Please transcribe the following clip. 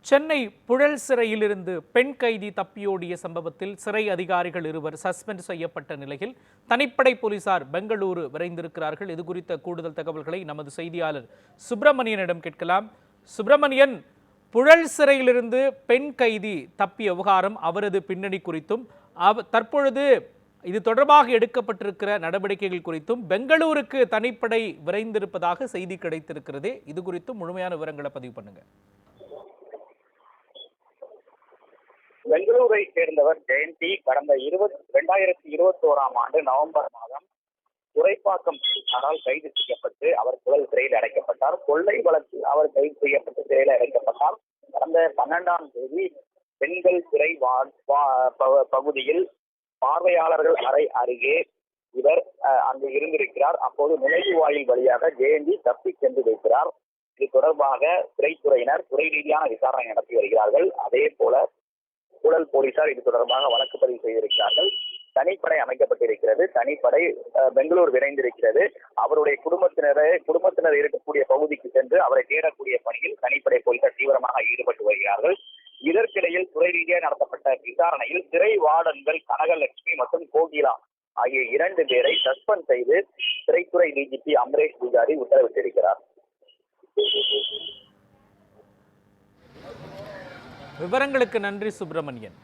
சென்னை புழல் சிறையிலிருந்து பெண் கைதி தப்பியோடிய சம்பவத்தில் சிறை அதிகாரிகள் இருவர் சஸ்பெண்ட் செய்யப்பட்ட நிலையில் தனிப்படை போலீசார் பெங்களூரு விரைந்திருக்கிறார்கள். இது குறித்த கூடுதல் தகவல்களை நமது செய்தியாளர் சுப்பிரமணியனிடம் கேட்கலாம். சுப்பிரமணியன், புழல் சிறையிலிருந்து பெண் கைதி தப்பிய விவகாரம், அவரது பின்னணி குறித்தும் தற்பொழுது இது தொடர்பாக எடுக்கப்பட்டிருக்கிற நடவடிக்கைகள் குறித்தும் பெங்களூருக்கு தனிப்படை விரைந்திருப்பதாக செய்தி கிடைத்திருக்கிறது. இது குறித்தும் முழுமையான விவரங்களை பதிவு பண்ணுங்க. பெங்களூரை சேர்ந்தவர் ஜெயந்தி கடந்த 2021ஆம் ஆண்டு நவம்பர் மாதம் துறைப்பாக்கம் போலீசாரால் கைது செய்யப்பட்டு அவர் புழல் சிறையில் அடைக்கப்பட்டார். கொள்ளை வழக்கில் அவர் கைது செய்யப்பட்டு சிறையில் அடைக்கப்பட்டார். கடந்த 12ஆம் தேதி பெண்கள் சிறை பகுதியில் பார்வையாளர்கள் அறை அருகே இவர் அங்கு இருந்திருக்கிறார். அப்போது நுழைவாயில் வழியாக ஜெயந்தி தப்பி சென்று வைக்கிறார். இது தொடர்பாக சிறைத்துறையினர் துறை ரீதியான விசாரணை நடத்தி வருகிறார்கள். அதே போல புழல் போலீசார் இது தொடர்பாக வழக்கு பதிவு செய்திருக்கிறார்கள். தனிப்படை அமைக்கப்பட்டிருக்கிறது. தனிப்படை பெங்களூர் விரைந்திருக்கிறது. அவருடைய குடும்பத்தினர் இருக்கக்கூடிய பகுதிக்கு சென்று அவரை தேடக்கூடிய பணியில் தனிப்படை போலீசார் தீவிரமாக ஈடுபட்டு வருகிறார்கள். இதற்கிடையில் துறை ரீதியாக நடத்தப்பட்ட விசாரணையில் சிறை வார்டன்கள் கனகலட்சுமி மற்றும் கோகிலா ஆகிய 2 பேரை சஸ்பெண்ட் செய்து சிறைத்துறை டிஜிபி அமரேஷ் பூஜாரி உத்தரவிட்டிருக்கிறார். விவரங்களுக்கு நன்றி சுப்பிரமணியன்.